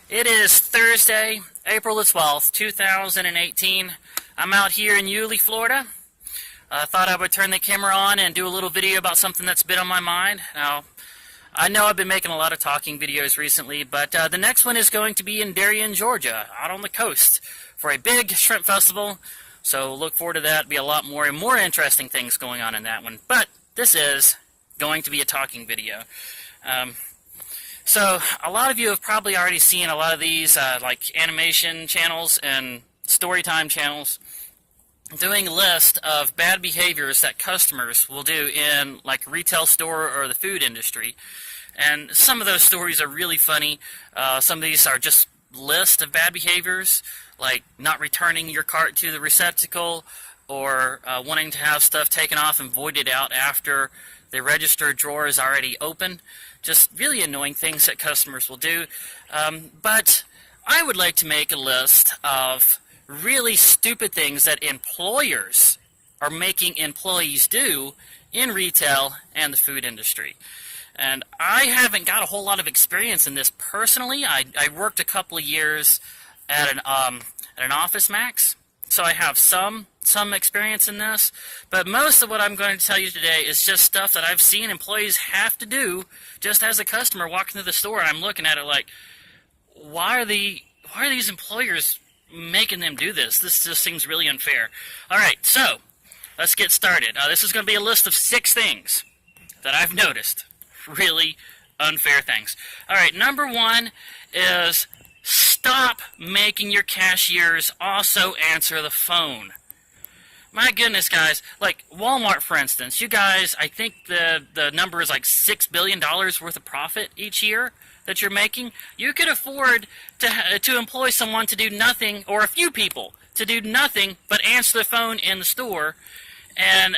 It is Thursday, April the 12th, 2018. I'm out here in Yulee, Florida. I thought I would turn the camera on and do a little video about something that's been on my mind. Now, I know I've been making a lot of talking videos recently, but the next one is going to be in Darien, Georgia, out on the coast, for a big shrimp festival. So look forward to that. Be a lot more and more interesting things going on in that one. But this is going to be a talking video. So a lot of you have probably already seen a lot of these like animation channels and storytime channels doing a list of bad behaviors that customers will do in like a retail store or the food industry. And some of those stories are really funny. Some of these are just lists of bad behaviors, like not returning your cart to the receptacle, or wanting to have stuff taken off and voided out after the register drawer is already open. Just really annoying things that customers will do. But I would like to make a list of really stupid things that employers are making employees do in retail and the food industry. And I haven't got a whole lot of experience in this personally. I worked a couple of years at an Office Max, so I have some experience in this. But most of what I'm going to tell you today is just stuff that I've seen employees have to do just as a customer walking through the store. And I'm looking at it like, why are these employers making them do this? This just seems really unfair. All right, so let's get started. This is going to be a list of 6 things that I've noticed. Really unfair things. All right, number 1 is stop making your cashiers also answer the phone. My goodness, guys. Like Walmart, for instance. You guys, I think the number is like $6 billion worth of profit each year that you're making. You could afford to employ someone to do nothing, or a few people to do nothing but answer the phone in the store and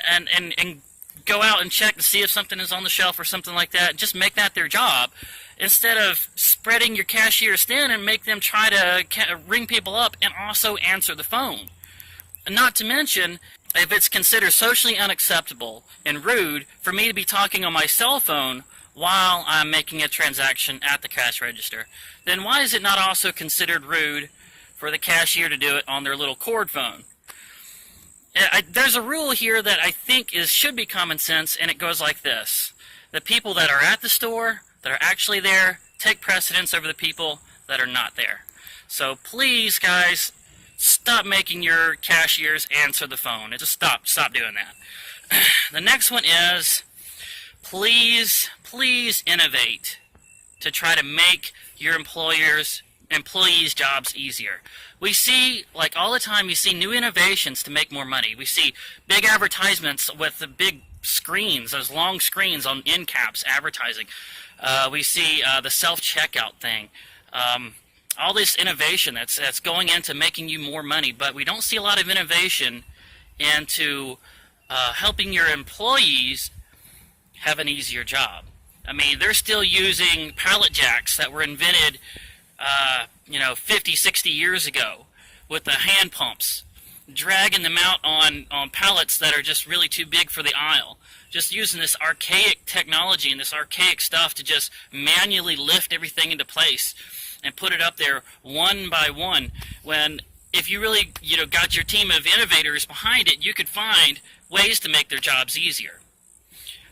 go out and check to see if something is on the shelf or something like that. Just make that their job, instead of spreading your cashiers thin and make them try to ring people up and also answer the phone. Not to mention, if it's considered socially unacceptable and rude for me to be talking on my cell phone while I'm making a transaction at the cash register, then why is it not also considered rude for the cashier to do it on their little cord phone? There's a rule here that I think should be common sense, and it goes like this. The people that are at the store, that are actually there, take precedence over the people that are not there. So please, guys, stop making your cashiers answer the phone. Just stop doing that. The next one is, please innovate to try to make your employees' jobs easier. We see, like all the time, you see new innovations to make more money. We see big advertisements with the big screens, those long screens on end caps advertising. We see the self-checkout thing. All this innovation that's going into making you more money, but we don't see a lot of innovation into helping your employees have an easier job. I mean, they're still using pallet jacks that were invented 50, 60 years ago with the hand pumps, dragging them out on pallets that are just really too big for the aisle. Just using this archaic technology and this archaic stuff to just manually lift everything into place and put it up there one by one, when if you really got your team of innovators behind it, you could find ways to make their jobs easier.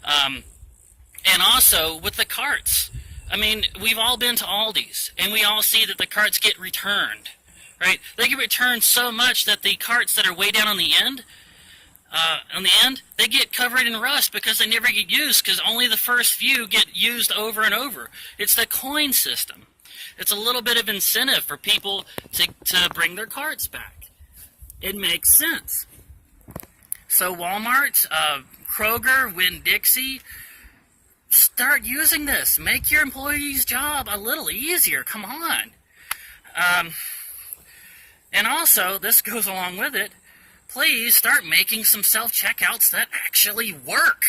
And also with the carts. I mean, we've all been to Aldi's, and we all see that the carts get returned, right? They get returned so much that the carts that are way down on the end, they get covered in rust because they never get used, because only the first few get used over and over. It's the coin system. It's a little bit of incentive for people to bring their carts back. It makes sense. So Walmart, Kroger, Winn-Dixie, start using this. Make your employees' job a little easier. Come on. And also, this goes along with it, please start making some self-checkouts that actually work.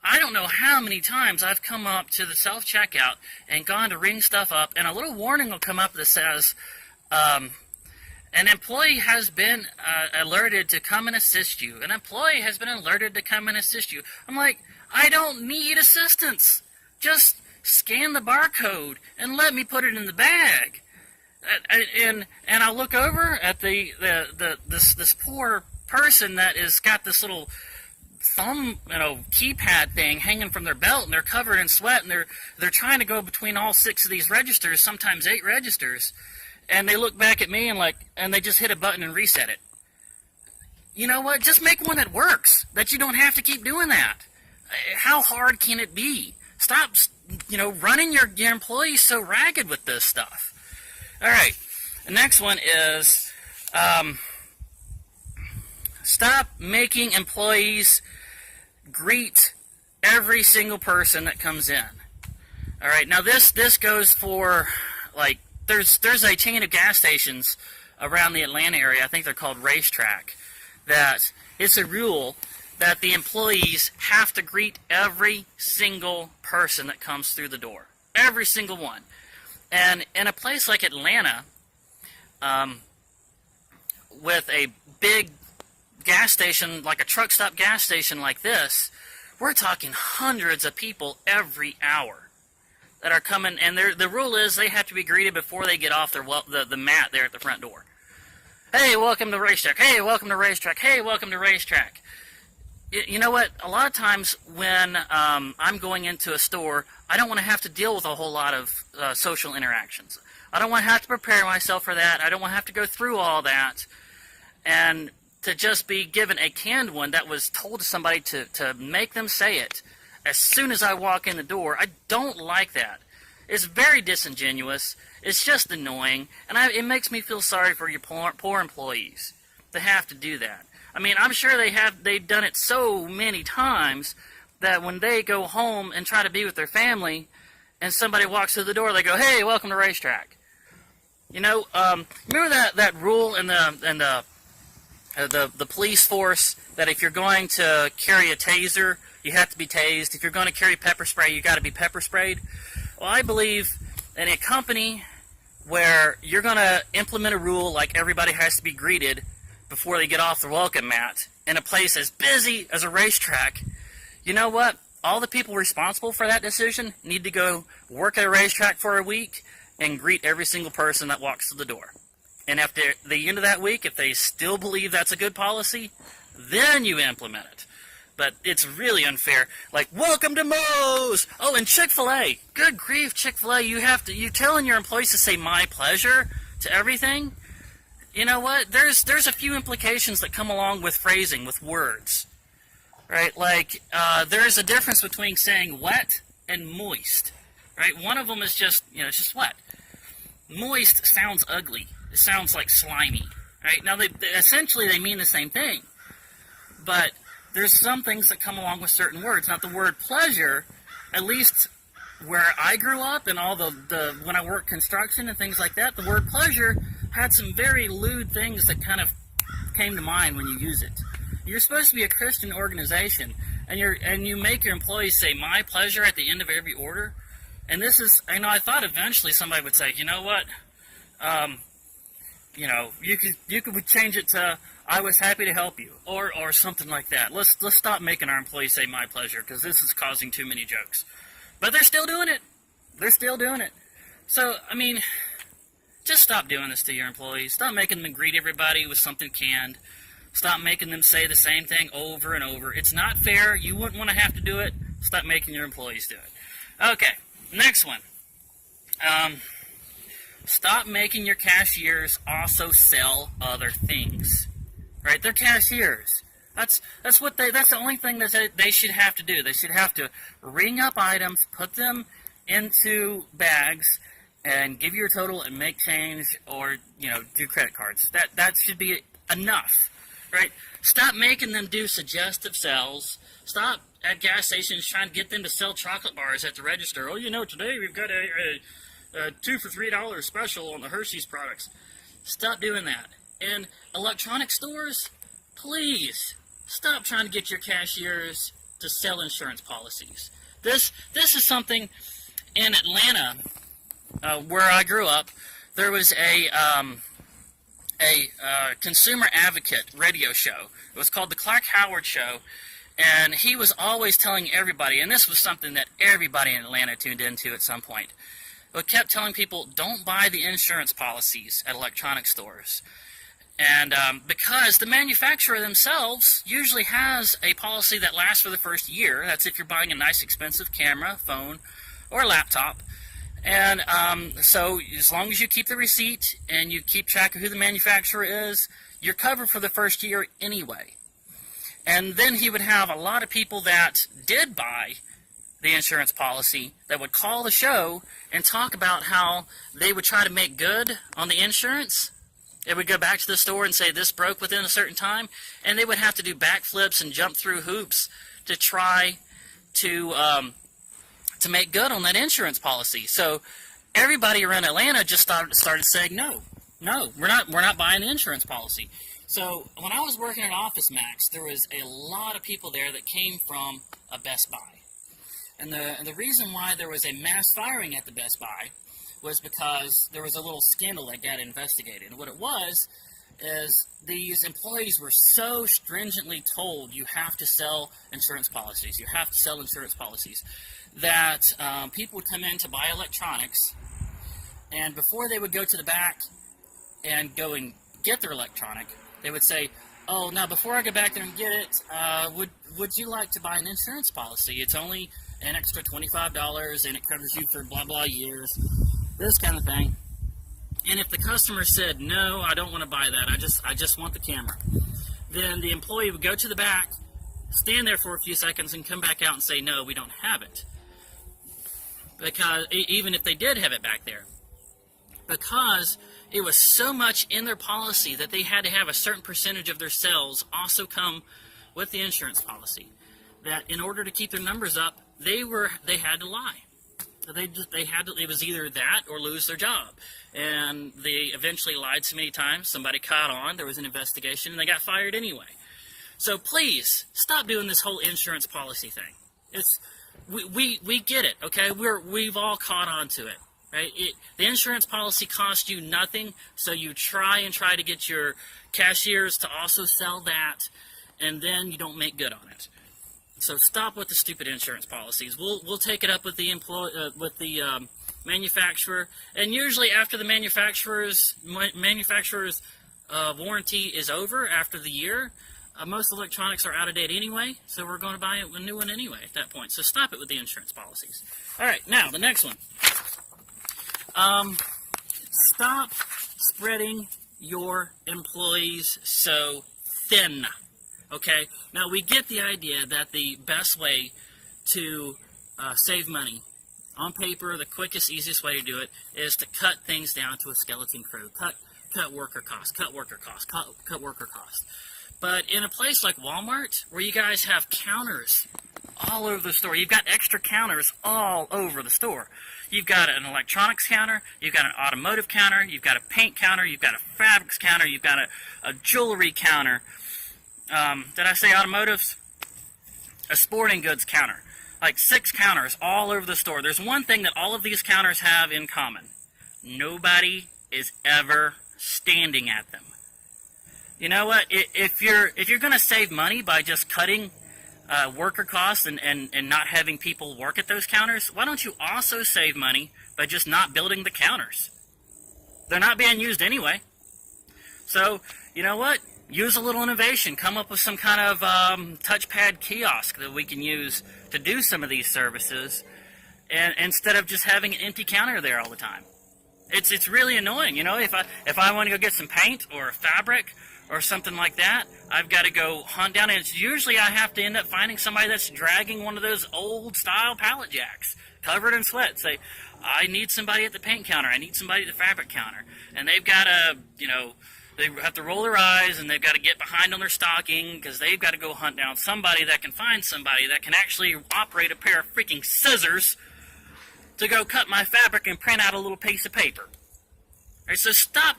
I don't know how many times I've come up to the self-checkout and gone to ring stuff up, and a little warning will come up that says, an employee has been alerted to come and assist you. An employee has been alerted to come and assist you. I'm like, I don't need assistance. Just scan the barcode and let me put it in the bag. And I look over at this poor person that has got this little thumb, keypad thing hanging from their belt, and they're covered in sweat, and they're trying to go between all 6 of these registers, sometimes 8 registers, and they look back at me and they just hit a button and reset it. You know what? Just make one that works, that you don't have to keep doing that. How hard can it be? Stop, running your employees so ragged with this stuff. All right, the next one is stop making employees greet every single person that comes in. All right, now this goes for, like, there's a chain of gas stations around the Atlanta area, I think they're called Racetrack, that it's a rule that the employees have to greet every single person that comes through the door. Every single one. And in a place like Atlanta, with a big gas station, like a truck stop gas station like this, we're talking hundreds of people every hour that are coming, and the rule is they have to be greeted before they get off the mat there at the front door. Hey, welcome to Racetrack. Hey, welcome to Racetrack. Hey, welcome to Racetrack. You know what? A lot of times when I'm going into a store, I don't want to have to deal with a whole lot of social interactions. I don't want to have to prepare myself for that. I don't want to have to go through all that. And to just be given a canned one that was told to somebody to make them say it as soon as I walk in the door, I don't like that. It's very disingenuous. It's just annoying. And it makes me feel sorry for your poor employees to have to do that. I mean, I'm sure they've done it so many times that when they go home and try to be with their family and somebody walks through the door, they go, hey, welcome to Racetrack. Remember that rule in the police force that if you're going to carry a taser, you have to be tased. If you're going to carry pepper spray, you got to be pepper sprayed. Well, I believe in a company where you're going to implement a rule like everybody has to be greeted before they get off the welcome mat in a place as busy as a racetrack. You know what? All the people responsible for that decision need to go work at a racetrack for a week and greet every single person that walks through the door. And after the end of that week, if they still believe that's a good policy, then you implement it. But it's really unfair. Like, welcome to Moe's! Oh, and Chick-fil-A. Good grief, Chick-fil-A. You're telling your employees to say my pleasure to everything? You know what? There's a few implications that come along with phrasing, with words. Right? Like, there's a difference between saying wet and moist. Right? One of them is just, it's just wet. Moist sounds ugly. It sounds like slimy. Right? Now, essentially they mean the same thing. But there's some things that come along with certain words. Now, the word pleasure, at least where I grew up and all the when I worked construction and things like that, the word pleasure had some very lewd things that kind of came to mind when you use it. You're supposed to be a Christian organization, and you make your employees say my pleasure at the end of every order. And this is, I thought eventually somebody would say, you know what, you could change it to I was happy to help you, or something like that. Let's stop making our employees say my pleasure, because this is causing too many jokes. But they're still doing it. They're still doing it. So, just stop doing this to your employees. Stop making them greet everybody with something canned. Stop making them say the same thing over and over. It's not fair. You wouldn't want to have to do it. Stop making your employees do it. Okay, next one. Stop making your cashiers also sell other things. Right? They're cashiers. That's the only thing that they should have to do. They should have to ring up items, put them into bags, and give you a total and make change, or do credit cards. That should be enough, right? Stop making them do suggestive sells. Stop at gas stations trying to get them to sell chocolate bars at the register. Oh, today we've got a 2 for $3 special on the Hershey's products. Stop doing that. And electronic stores, please stop trying to get your cashiers to sell insurance policies. This is something in Atlanta, where I grew up. There was a consumer advocate radio show. It was called the Clark Howard Show, and he was always telling everybody, and this was something that everybody in Atlanta tuned into at some point, but kept telling people, don't buy the insurance policies at electronic stores. And because the manufacturer themselves usually has a policy that lasts for the first year. That's if you're buying a nice expensive camera, phone, or laptop. And so as long as you keep the receipt and you keep track of who the manufacturer is, you're covered for the first year anyway. And then he would have a lot of people that did buy the insurance policy that would call the show and talk about how they would try to make good on the insurance. They would go back to the store and say this broke within a certain time, and they would have to do backflips and jump through hoops to try to make good on that insurance policy. So everybody around Atlanta just started saying, no, we're not buying the insurance policy. So when I was working at Office Max, there was a lot of people there that came from a Best Buy. And the reason why there was a mass firing at the Best Buy was because there was a little scandal that got investigated. And what it was is these employees were so stringently told you have to sell insurance policies, that people would come in to buy electronics, and before they would go to the back and go and get their electronic, they would say, oh, now before I go back there and get it, would you like to buy an insurance policy? It's only an extra $25 and it covers you for blah blah years, this kind of thing. And if the customer said, no, I don't want to buy that, I just want the camera, then the employee would go to the back, stand there for a few seconds, and come back out and say, no, we don't have it. Because even if they did have it back there, because it was so much in their policy that they had to have a certain percentage of their sales also come with the insurance policy, that in order to keep their numbers up, they had to lie. It was either that or lose their job. And they eventually lied so many times, somebody caught on, there was an investigation, and they got fired anyway. So please, stop doing this whole insurance policy thing. We get it, okay? We've all caught on to it, right? The insurance policy costs you nothing, so you try to get your cashiers to also sell that, and then you don't make good on it. So stop with the stupid insurance policies. We'll take it up with the manufacturer, and usually after the manufacturer's warranty is over after the year, most electronics are out of date anyway, so we're going to buy a new one anyway at that point. So stop it with the insurance policies. All right, now the next one. Stop spreading your employees so thin. Okay, now we get the idea that the best way to save money on paper, the quickest, easiest way to do it is to cut things down to a skeleton crew. Cut worker costs, cut worker costs. But in a place like Walmart, where you guys have counters all over the store, you've got extra counters all over the store. You've got an electronics counter, you've got an automotive counter, you've got a paint counter, you've got a fabrics counter, you've got a jewelry counter. Did I say automotives? A sporting goods counter. Like 6 counters all over the store. There's one thing that all of these counters have in common. Nobody is ever standing at them. You know what? If you're going to save money by just cutting worker costs and not having people work at those counters, why don't you also save money by just not building the counters? They're not being used anyway. So, you know what? Use a little innovation. Come up with some kind of touchpad kiosk that we can use to do some of these services, and instead of just having an empty counter there all the time. It's really annoying. You know, if I want to go get some paint or a fabric or something like that, I've got to go hunt down, and it's usually I have to end up finding somebody that's dragging one of those old style pallet jacks covered in sweat. Say, I need somebody at the paint counter, I need somebody at the fabric counter, and they've got to, you know, they have to roll their eyes, and they've got to get behind on their stocking because they've got to go hunt down somebody that can find somebody that can actually operate a pair of freaking scissors to go cut my fabric and print out a little piece of paper. All right, so stop.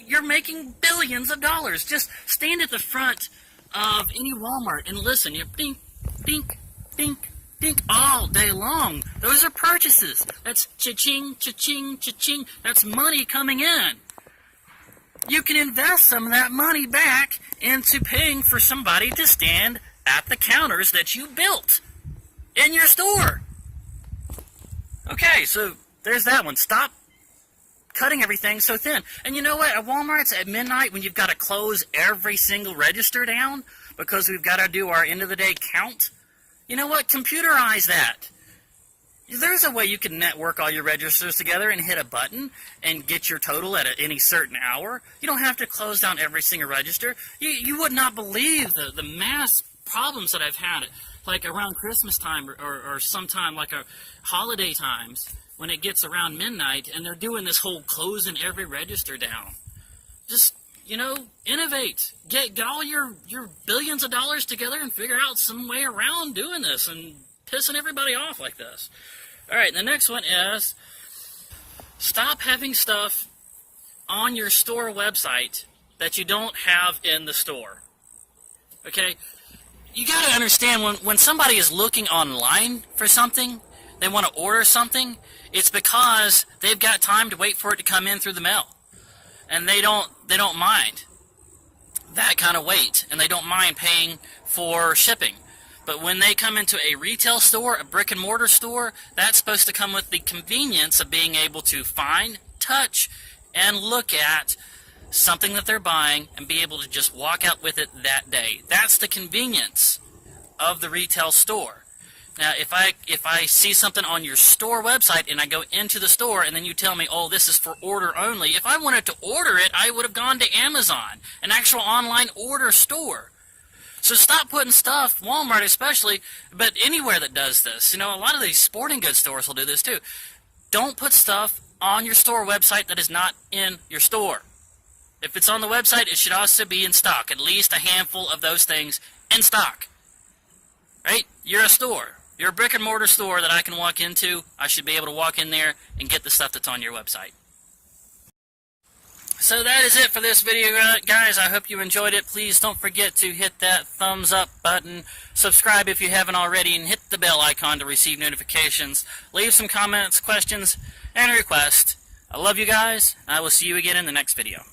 You're making billions of dollars. Just stand at the front of any Walmart and listen. You dink, dink, dink, dink all day long. Those are purchases. That's cha-ching, cha-ching, cha-ching. That's money coming in. You can invest some of that money back into paying for somebody to stand at the counters that you built in your store. Okay, so there's that one. Stop cutting everything so thin. And you know what? At Walmart's at midnight, when you've got to close every single register down because we've got to do our end of the day count, you know what? Computerize that. There's a way you can network all your registers together and hit a button and get your total at any certain hour. You don't have to close down every single register. You would not believe the mass problems that I've had, like around Christmas time or sometime like a holiday times when it gets around midnight and they're doing this whole closing every register down. Just, you know, innovate. Get all your billions of dollars together and figure out some way around doing this and pissing everybody off like this. Alright, the next one is stop having stuff on your store website that you don't have in the store. Okay? You got to understand when somebody is looking online for something, they want to order something, it's because they've got time to wait for it to come in through the mail. And they don't mind that kind of wait, and they don't mind paying for shipping. But when they come into a retail store, a brick and mortar store, that's supposed to come with the convenience of being able to find, touch, and look at something that they're buying and be able to just walk out with it that day. That's the convenience of the retail store. Now, if I see something on your store website and I go into the store and then you tell me, oh, this is for order only, if I wanted to order it, I would have gone to Amazon, an actual online order store. So stop putting stuff, Walmart especially, but anywhere that does this. You know, a lot of these sporting goods stores will do this too. Don't put stuff on your store website that is not in your store. If it's on the website, it should also be in stock. At least a handful of those things in stock. Right? You're a store. You're a brick and mortar store that I can walk into. I should be able to walk in there and get the stuff that's on your website. So that is it for this video, guys. I hope you enjoyed it. Please don't forget to hit that thumbs up button, subscribe if you haven't already, and hit the bell icon to receive notifications. Leave some comments, questions, and requests. I love you guys. I will see you again in the next video.